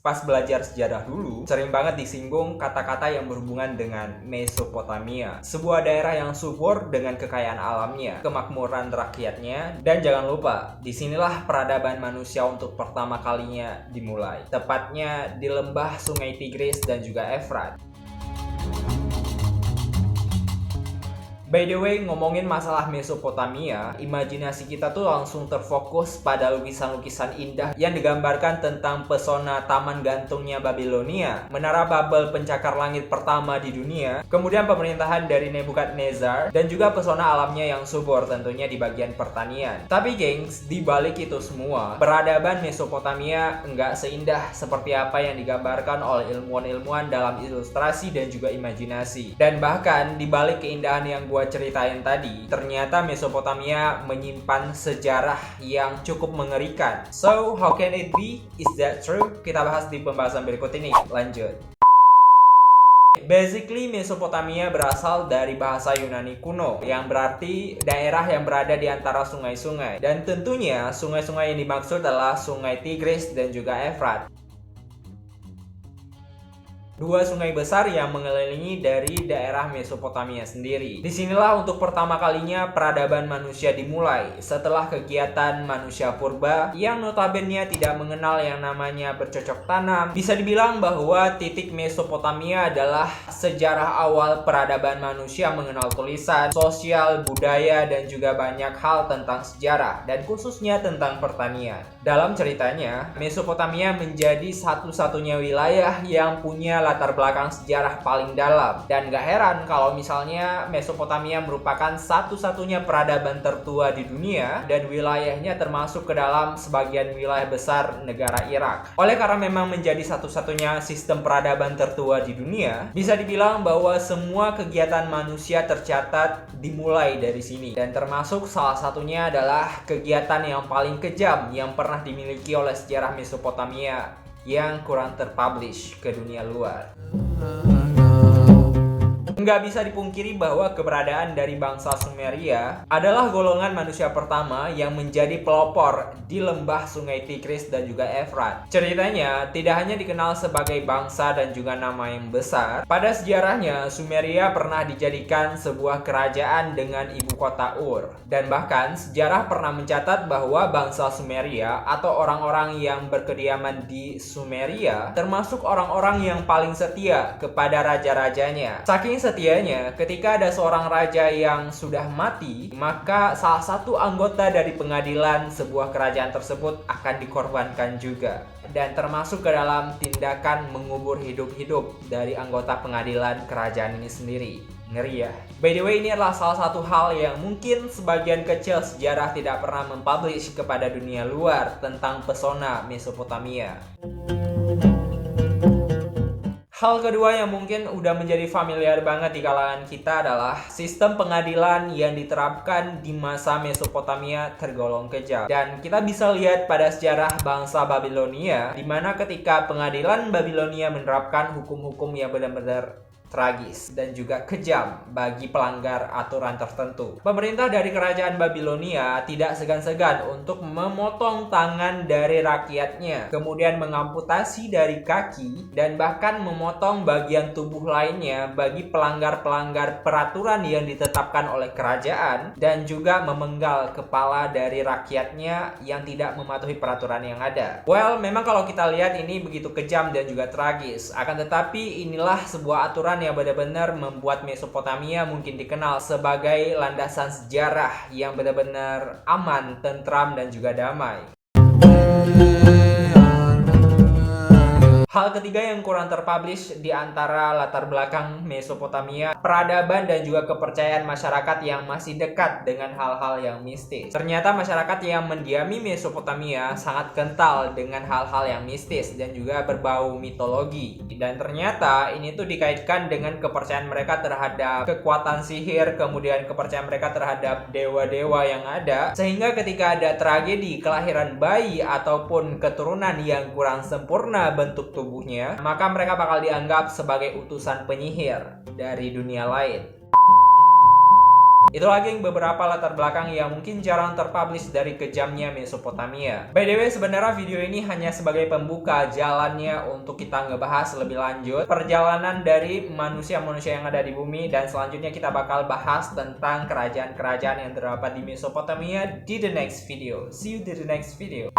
pas belajar sejarah dulu, sering banget disinggung kata-kata yang berhubungan dengan Mesopotamia, sebuah daerah yang subur dengan kekayaan alamnya, kemakmuran rakyatnya, dan jangan lupa, disinilah peradaban manusia untuk pertama kalinya dimulai, tepatnya di lembah Sungai Tigris dan juga Efrat. By the way, ngomongin masalah Mesopotamia, imajinasi kita tuh langsung terfokus pada lukisan-lukisan indah yang digambarkan tentang pesona taman gantungnya Babilonia, menara Babel pencakar langit pertama di dunia, kemudian pemerintahan dari Nebukadnezar, dan juga pesona alamnya yang subur tentunya di bagian pertanian. Tapi gengs, di balik itu semua, peradaban Mesopotamia enggak seindah seperti apa yang digambarkan oleh ilmuwan-ilmuwan dalam ilustrasi dan juga imajinasi. Dan bahkan di balik keindahan yang gua ceritain tadi, ternyata Mesopotamia menyimpan sejarah yang cukup mengerikan. So, how can it be? Is that true? Kita bahas di pembahasan berikut ini. Lanjut. Basically, Mesopotamia berasal dari bahasa Yunani kuno yang berarti daerah yang berada di antara sungai-sungai. Dan tentunya sungai-sungai yang dimaksud adalah Sungai Tigris dan juga Efrat. Dua sungai besar yang mengelilingi dari daerah Mesopotamia sendiri. Disinilah untuk pertama kalinya peradaban manusia dimulai setelah kegiatan manusia purba yang notabene tidak mengenal yang namanya bercocok tanam. Bisa dibilang bahwa titik Mesopotamia adalah sejarah awal peradaban manusia mengenal tulisan, sosial, budaya, dan juga banyak hal tentang sejarah dan khususnya tentang pertanian. Dalam ceritanya, Mesopotamia menjadi satu-satunya wilayah yang punya latar belakang sejarah paling dalam. Dan gak heran kalau misalnya Mesopotamia merupakan satu-satunya peradaban tertua di dunia dan wilayahnya termasuk ke dalam sebagian wilayah besar negara Irak. Oleh karena memang menjadi satu-satunya sistem peradaban tertua di dunia, bisa dibilang bahwa semua kegiatan manusia tercatat dimulai dari sini. Dan termasuk salah satunya adalah kegiatan yang paling kejam yang pernah dimiliki oleh sejarah Mesopotamia yang kurang terpublish ke dunia luar. Nggak bisa dipungkiri bahwa keberadaan dari bangsa Sumeria adalah golongan manusia pertama yang menjadi pelopor di lembah Sungai Tigris dan juga Efrat. Ceritanya tidak hanya dikenal sebagai bangsa dan juga nama yang besar. Pada sejarahnya, Sumeria pernah dijadikan sebuah kerajaan dengan ibu kota Ur. Dan bahkan sejarah pernah mencatat bahwa bangsa Sumeria atau orang-orang yang berkediaman di Sumeria termasuk orang-orang yang paling setia kepada raja-rajanya. Saking setianya, ketika ada seorang raja yang sudah mati, maka salah satu anggota dari pengadilan sebuah kerajaan tersebut akan dikorbankan juga. Dan termasuk ke dalam tindakan mengubur hidup-hidup dari anggota pengadilan kerajaan ini sendiri. Ngeri ya. By the way, ini adalah salah satu hal yang mungkin sebagian kecil sejarah tidak pernah mempublish kepada dunia luar tentang pesona Mesopotamia. Hal kedua yang mungkin udah menjadi familiar banget di kalangan kita adalah sistem pengadilan yang diterapkan di masa Mesopotamia tergolong kejam. Dan kita bisa lihat pada sejarah bangsa Babilonia, di mana ketika pengadilan Babilonia menerapkan hukum-hukum yang benar-benar tragis dan juga kejam bagi pelanggar aturan tertentu. Pemerintah dari kerajaan Babilonia tidak segan-segan untuk memotong tangan dari rakyatnya, kemudian mengamputasi dari kaki, dan bahkan memotong bagian tubuh lainnya bagi pelanggar-pelanggar peraturan yang ditetapkan oleh kerajaan, dan juga memenggal kepala dari rakyatnya yang tidak mematuhi peraturan yang ada. Well, memang kalau kita lihat ini begitu kejam dan juga tragis, akan tetapi inilah sebuah aturan yang benar-benar membuat Mesopotamia mungkin dikenal sebagai landasan sejarah yang benar-benar aman, tentram, dan juga damai. Hal ketiga yang kurang terpublish di antara latar belakang Mesopotamia, peradaban dan juga kepercayaan masyarakat yang masih dekat dengan hal-hal yang mistis. Ternyata masyarakat yang mendiami Mesopotamia sangat kental dengan hal-hal yang mistis dan juga berbau mitologi. Dan ternyata ini tuh dikaitkan dengan kepercayaan mereka terhadap kekuatan sihir, kemudian kepercayaan mereka terhadap dewa-dewa yang ada. Sehingga ketika ada tragedi kelahiran bayi ataupun keturunan yang kurang sempurna bentuk tubuhnya, maka mereka bakal dianggap sebagai utusan penyihir dari dunia lain. Itu lagi yang beberapa latar belakang yang mungkin jarang terpublish dari kejamnya Mesopotamia. By the way, sebenarnya video ini hanya sebagai pembuka jalannya untuk kita ngebahas lebih lanjut perjalanan dari manusia-manusia yang ada di bumi, dan selanjutnya kita bakal bahas tentang kerajaan-kerajaan yang terdapat di Mesopotamia di the next video. See you di the next video.